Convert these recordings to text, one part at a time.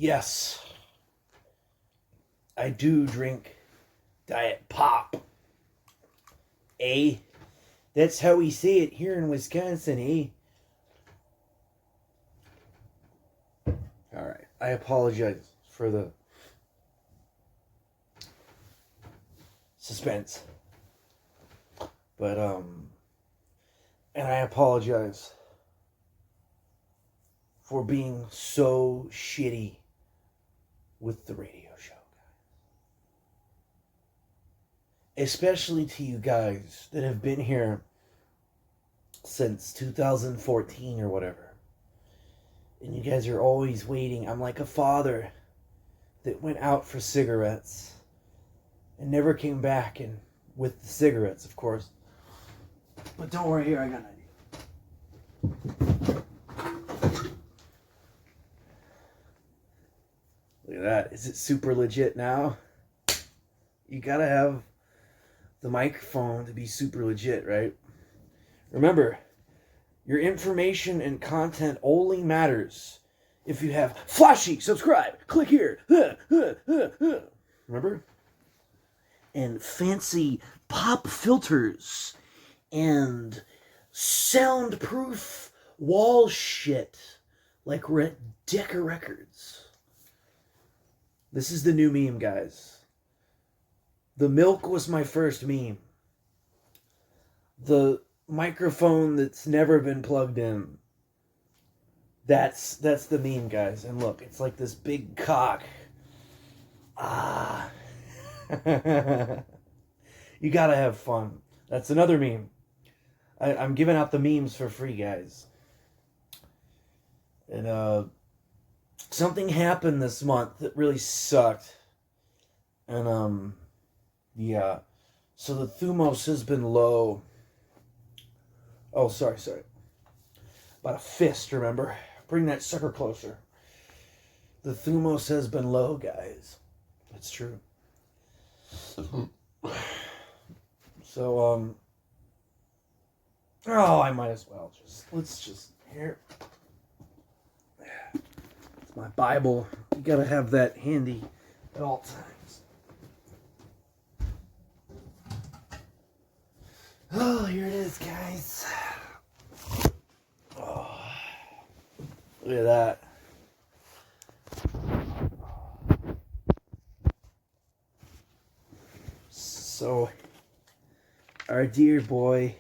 Yes, I do drink Diet Pop. Eh? That's how we say it here in Wisconsin, eh? Alright, I apologize for the suspense. But, and I apologize for being so shitty with the radio show, guys. Especially to you guys that have been here since 2014 or whatever. And you guys are always waiting. I'm like a father that went out for cigarettes and never came back, and with the cigarettes, of course. But don't worry, here, I got an idea. Look at that. Is it super legit now? You gotta have the microphone to be super legit, right? Remember, your information and content only matters if you have flashy, subscribe, click here, remember? And fancy pop filters and soundproof wall shit like we're at Decca Records. This is the new meme, guys. The milk was my first meme. The microphone that's never been plugged in. That's the meme, guys. And look, it's like this big cock. Ah. You gotta have fun. That's another meme. I'm giving out the memes for free, guys. And something happened this month that really sucked. And yeah. So the thumos has been low. Oh, sorry. About a fist, remember? Bring that sucker closer. The thumos has been low, guys. That's true. So, oh, I might as well let's just, here. It's my Bible. You gotta have that handy at all times. Oh, here it is, guys. Oh, look at that. So, our dear boy,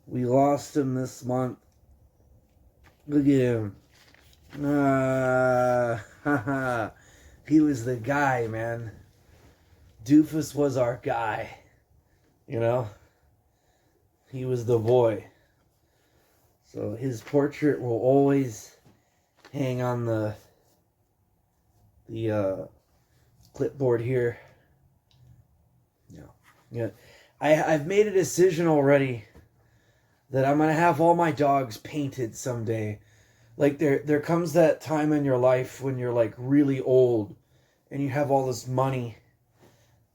we lost him this month. Look at him. He was the guy, man. Doofus was our guy. You know? He was the boy. So his portrait will always hang on the clipboard here. Yeah. I've made a decision already that I'm gonna have all my dogs painted someday. Like there comes that time in your life when you're like really old and you have all this money,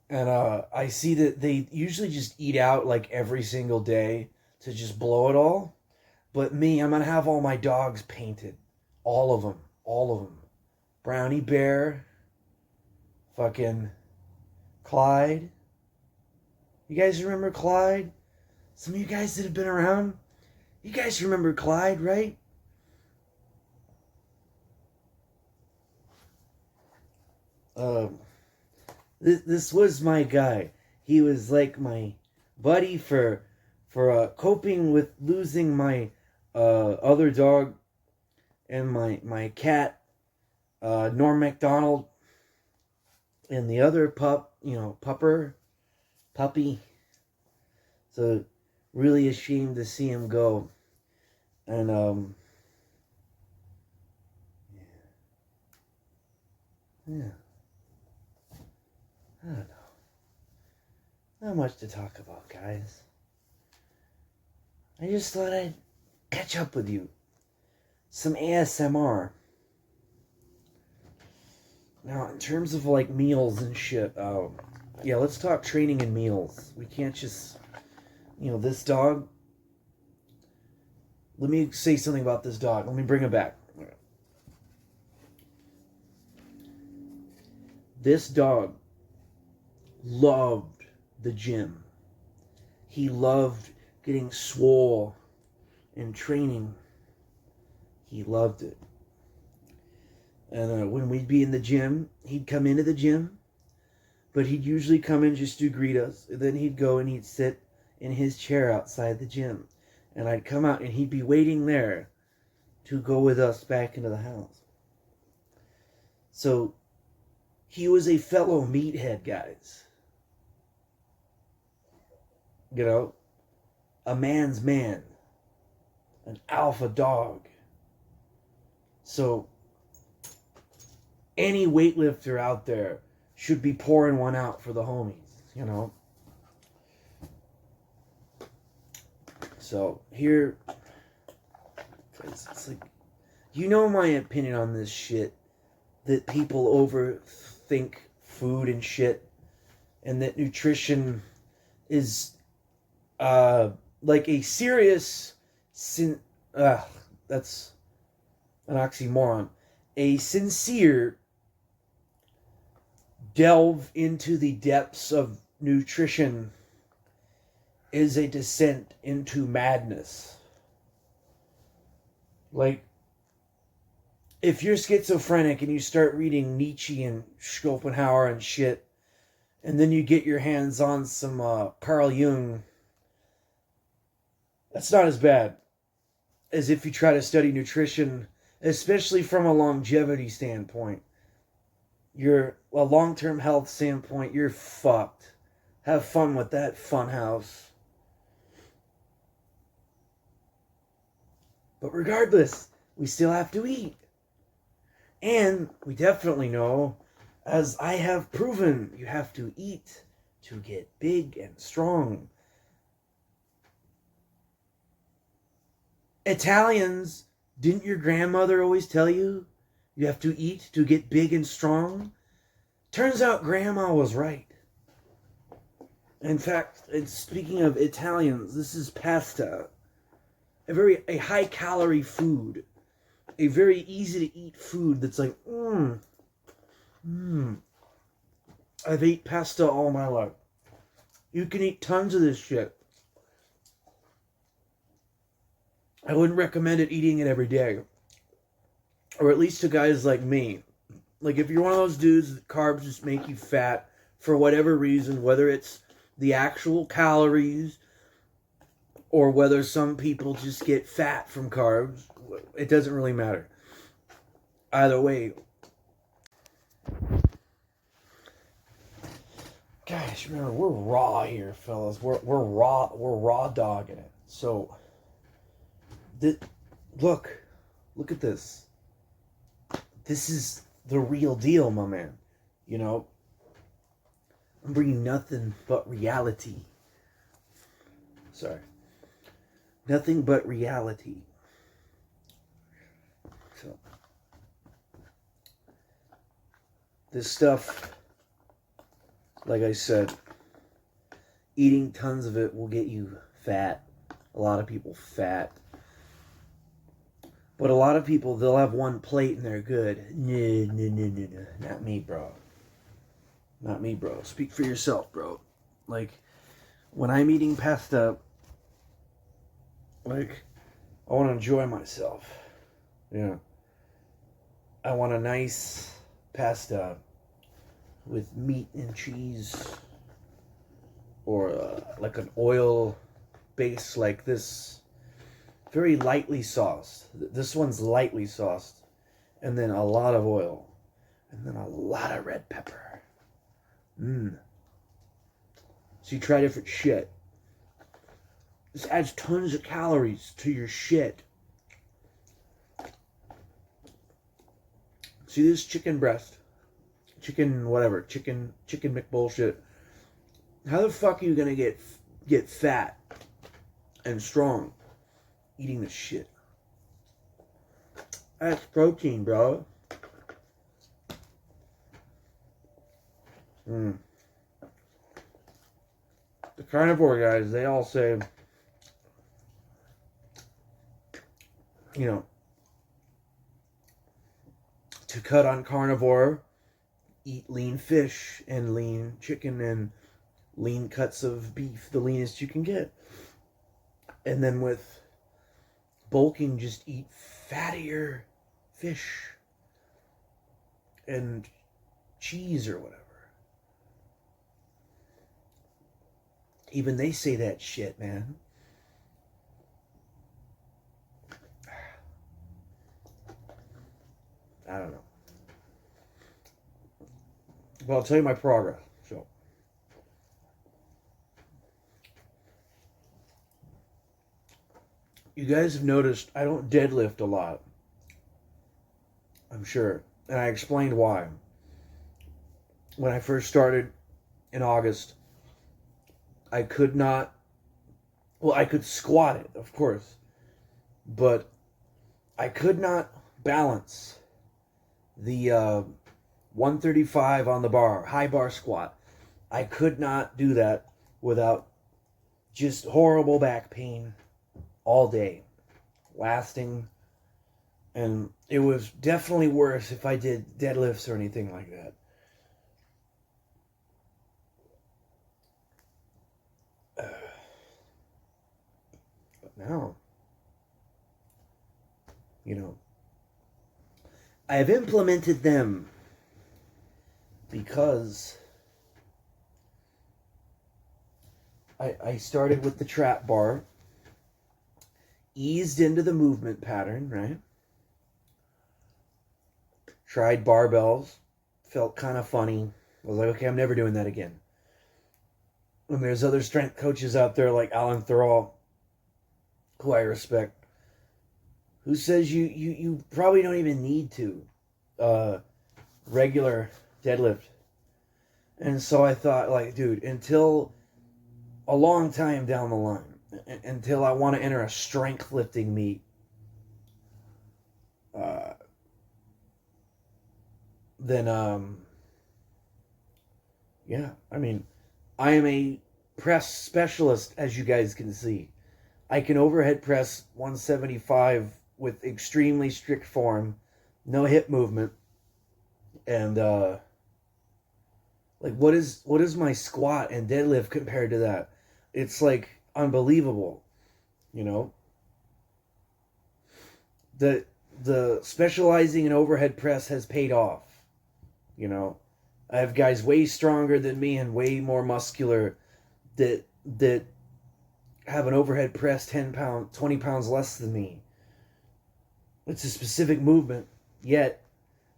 and I see that they usually just eat out like every single day to just blow it all. But me, I'm gonna have all my dogs painted, all of them. Brownie Bear, fucking Clyde. You guys remember Clyde? Some of you guys that have been around, you guys remember Clyde, right? This was my guy. He was like my buddy for coping with losing my other dog and my cat, Norm MacDonald, and the other puppy. So really ashamed to see him go. And yeah. I don't know. Not much to talk about, guys. I just thought I'd catch up with you. Some ASMR. Now, in terms of like meals and shit, yeah, let's talk training and meals. We can't just, this dog. Let me say something about this dog. Let me bring it back. This dog loved the gym. He loved getting swole and training. He loved it. And when we'd be in the gym, he'd come into the gym, but he'd usually come in just to greet us. And then he'd go and he'd sit in his chair outside the gym. And I'd come out and he'd be waiting there to go with us back into the house. So he was a fellow meathead, guys. You know, a man's man, an alpha dog. So any weightlifter out there should be pouring one out for the homies, you know. So here, it's like, you know my opinion on this shit, that people overthink food and shit, and that nutrition is like a serious that's an oxymoron. A sincere delve into the depths of nutrition is a descent into madness. Like, if you're schizophrenic and you start reading Nietzsche and Schopenhauer and shit, and then you get your hands on some Carl Jung, that's not as bad as if you try to study nutrition, especially from a longevity standpoint. You're a long-term health standpoint, you're fucked. Have fun with that, funhouse. But regardless, we still have to eat. And we definitely know, as I have proven, you have to eat to get big and strong. Italians, didn't your grandmother always tell you you have to eat to get big and strong? Turns out grandma was right. In fact, speaking of Italians, this is pasta. A high calorie food. A very easy to eat food that's like, I've ate pasta all my life. You can eat tons of this shit. I wouldn't recommend eating it every day. Or at least to guys like me. Like, if you're one of those dudes that carbs just make you fat for whatever reason, whether it's the actual calories or whether some people just get fat from carbs, it doesn't really matter. Either way. Gosh, remember, we're raw here, fellas. We're raw dogging it. So, look at this. This is the real deal, my man. You know, I'm bringing nothing but reality. Sorry. Nothing but reality. So, this stuff, like I said, eating tons of it will get you fat. A lot of people fat. But a lot of people, they'll have one plate and they're good. No. Not me, bro. Not me, bro. Speak for yourself, bro. Like, when I'm eating pasta, like, I want to enjoy myself. Yeah. I want a nice pasta with meat and cheese. Or like an oil base like this. Very lightly sauced. This one's lightly sauced. And then a lot of oil. And then a lot of red pepper. So you try different shit. This adds tons of calories to your shit. See this chicken breast? Chicken whatever. Chicken McBullshit. How the fuck are you gonna get fat and strong eating this shit? That's protein, bro. The carnivore guys, they all say, you know, to cut on carnivore, eat lean fish and lean chicken and lean cuts of beef, the leanest you can get. And then with bulking, just eat fattier fish and cheese or whatever. Even they say that shit, man. I don't know. But I'll tell you my progress. So, you guys have noticed I don't deadlift a lot. I'm sure. And I explained why. When I first started in August, I could not, well, I could squat it, of course, but I could not balance the 135 on the bar, high bar squat. I could not do that without just horrible back pain all day, lasting. And it was definitely worse if I did deadlifts or anything like that. But now, I have implemented them because I started with the trap bar, eased into the movement pattern, right? Tried barbells, felt kind of funny. I was like, okay, I'm never doing that again. And there's other strength coaches out there like Alan Thurall, who I respect, who says you probably don't even need to regular deadlift. And so I thought, like, dude, until a long time down the line, until I want to enter a strength lifting meet, then yeah, I mean, I am a press specialist, as you guys can see. I can overhead press 175 with extremely strict form, no hip movement, and like what is my squat and deadlift compared to that? It's like unbelievable, The specializing in overhead press has paid off. I have guys way stronger than me and way more muscular that have an overhead press 10 pounds, 20 pounds less than me. It's a specific movement, yet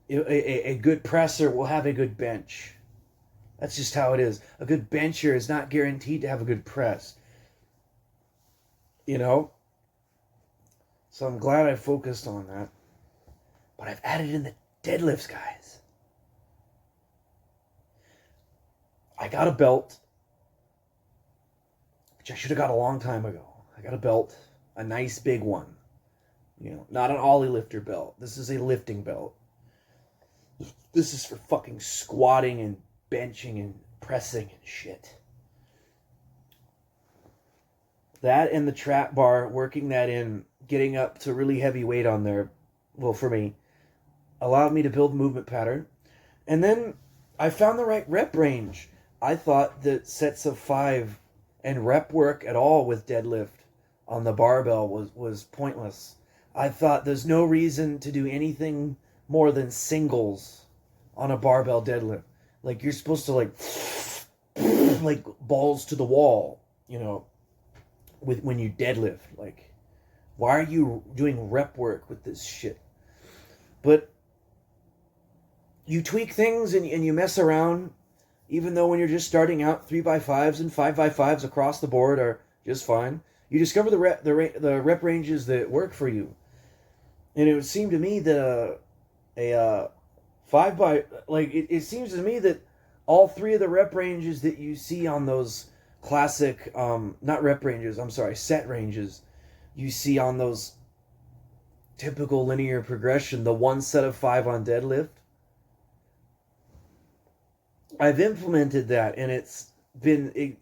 a good presser will have a good bench. That's just how it is. A good bencher is not guaranteed to have a good press. So I'm glad I focused on that. But I've added in the deadlifts, guys. I got a belt, which I should have got a long time ago. I got a belt, a nice big one. Not an ollie lifter belt. This is a lifting belt. This is for fucking squatting and benching and pressing and shit. That and the trap bar, working that in, getting up to really heavy weight on there, well, for me, allowed me to build movement pattern. And then I found the right rep range. I thought that sets of 5 and rep work at all with deadlift on the barbell was pointless. I thought there's no reason to do anything more than singles on a barbell deadlift. Like, you're supposed to like balls to the wall, when you deadlift. Like, why are you doing rep work with this shit? But you tweak things and you mess around, even though when you're just starting out, 3x5s and 5x5s across the board are just fine. You discover the rep ranges that work for you. And it would seem to me that a 5x, like, it seems to me that all 3 of the rep ranges that you see on those classic, not rep ranges, I'm sorry, set ranges, you see on those typical linear progression, the 1 set of 5 on deadlift, I've implemented that, and it's been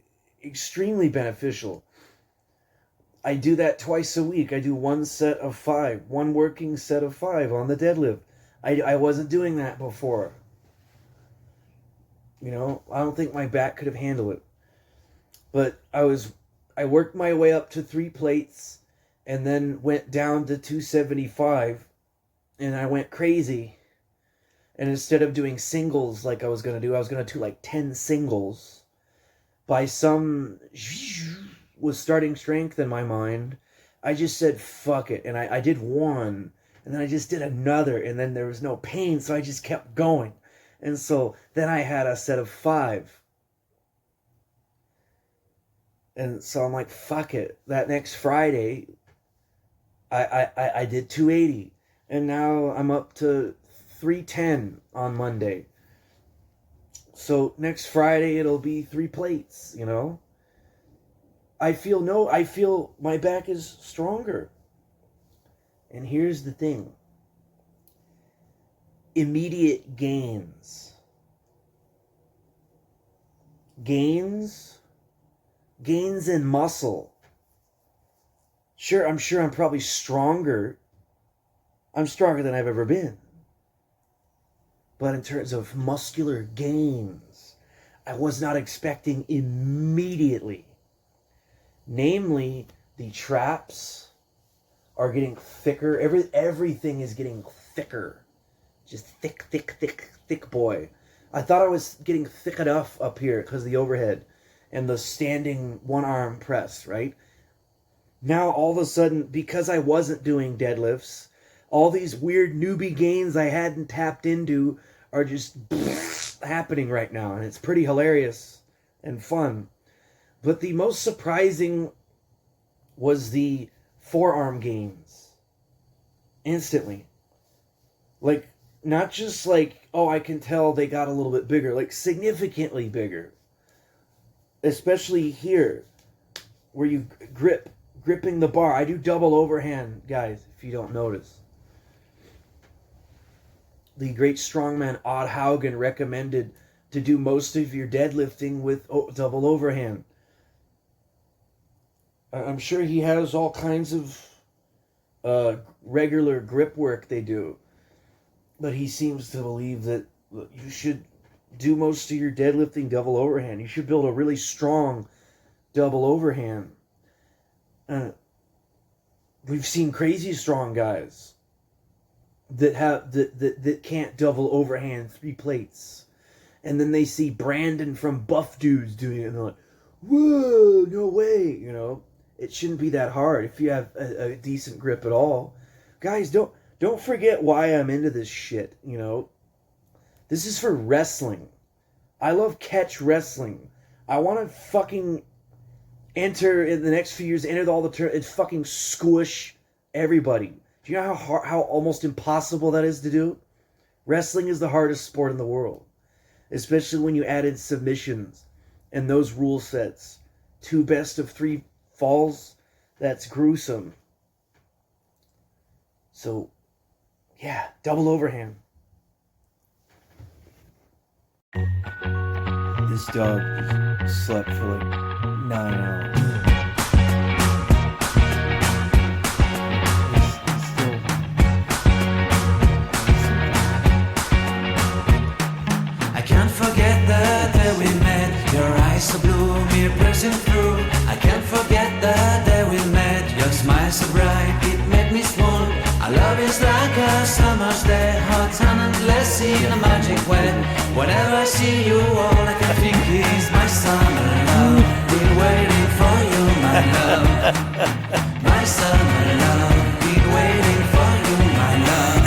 extremely beneficial. I do that twice a week. I do 1 set of 5, 1 working set of 5 on the deadlift. I wasn't doing that before. You know, I don't think my back could have handled it. But I worked my way up to 3 plates and then went down to 275 and I went crazy. And instead of doing singles like I was going to do, I was going to do like 10 singles. By some was starting strength in my mind, I just said fuck it. And I did one. And then I just did another. And then there was no pain, so I just kept going. And so then I had a set of 5. And so I'm like, fuck it. That next Friday, I did 280. And now I'm up to 310 on Monday. So next Friday, it'll be 3 plates, you know? I feel my back is stronger. And here's the thing. Immediate gains. Gains in muscle. Sure, I'm probably stronger. I'm stronger than I've ever been. But in terms of muscular gains, I was not expecting immediately. Namely, the traps are getting thicker. Everything is getting thicker. Just thick boy. I thought I was getting thick enough up here because of the overhead and the standing one-arm press, right? Now, all of a sudden, because I wasn't doing deadlifts, all these weird newbie gains I hadn't tapped into are just happening right now. And it's pretty hilarious and fun. But the most surprising was the forearm gains. Instantly. Like, not just like, oh, I can tell they got a little bit bigger. Like, significantly bigger. Especially here, where you gripping the bar. I do double overhand, guys, if you don't notice. The great strongman Odd Haugen recommended to do most of your deadlifting with double overhand. I'm sure he has all kinds of regular grip work they do. But he seems to believe that you should do most of your deadlifting double overhand. You should build a really strong double overhand. We've seen crazy strong guys that can't double overhand 3 plates. And then they see Brandon from Buff Dudes doing it and they're like, whoa, no way, you know. It shouldn't be that hard if you have a decent grip at all. Guys, don't forget why I'm into this shit, you know. This is for wrestling. I love catch wrestling. I want to fucking enter in the next few years, enter all the and fucking squish everybody. Do you know how almost impossible that is to do? Wrestling is the hardest sport in the world. Especially when you add in submissions and those rule sets. 2 best of 3 falls. That's gruesome. So, yeah, double overhand. This dog slept for like 9 hours. I can't forget the day we met. Your eyes so blue, me pressing through. I can't forget the day we met. Your smile so bright, it made me swoon. Our love is like a summer's day, hot and endless in a magic way. Whenever I see you, all I can think is my summer love. Been waiting for you, my love. My summer love. Been waiting for you, my love.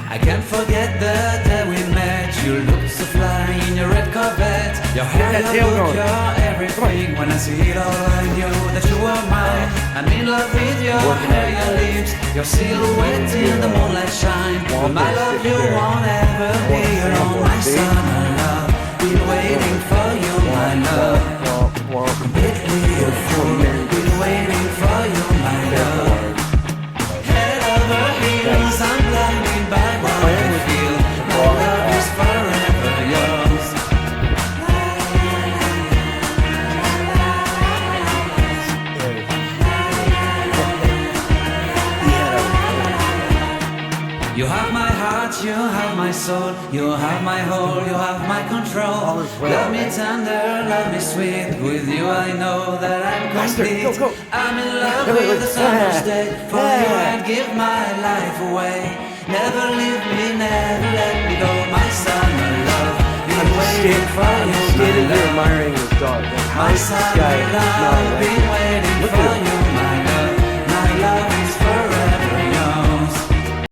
I can't forget the day we met. You looked so fly in your red Corvette. Your hair, your look, your everything. When I see it all, I knew that you were mine. I'm in love with your hair, your lips, your silhouette in the moonlight shine. But my love, you won't ever be alone. My summer love, been waiting for you, my love. Completely a fool, been waiting for you, my love. Head over heels, I'm blinded by what I feel. My love is forever yours. You have my heart, you have my soul, you have my whole, you have my control. All is well, Love me right? tender, love me sweet. With you I know that I'm Faster, complete. go. I'm in love Go, with go. the summer's Yeah. day. For you Yeah. I'd give my life away. Never leave me, never let me go. My summer love, been waiting for you, my standing here love. admiring this dog. How My is this summer guy love, smelling like been waiting Look for at him.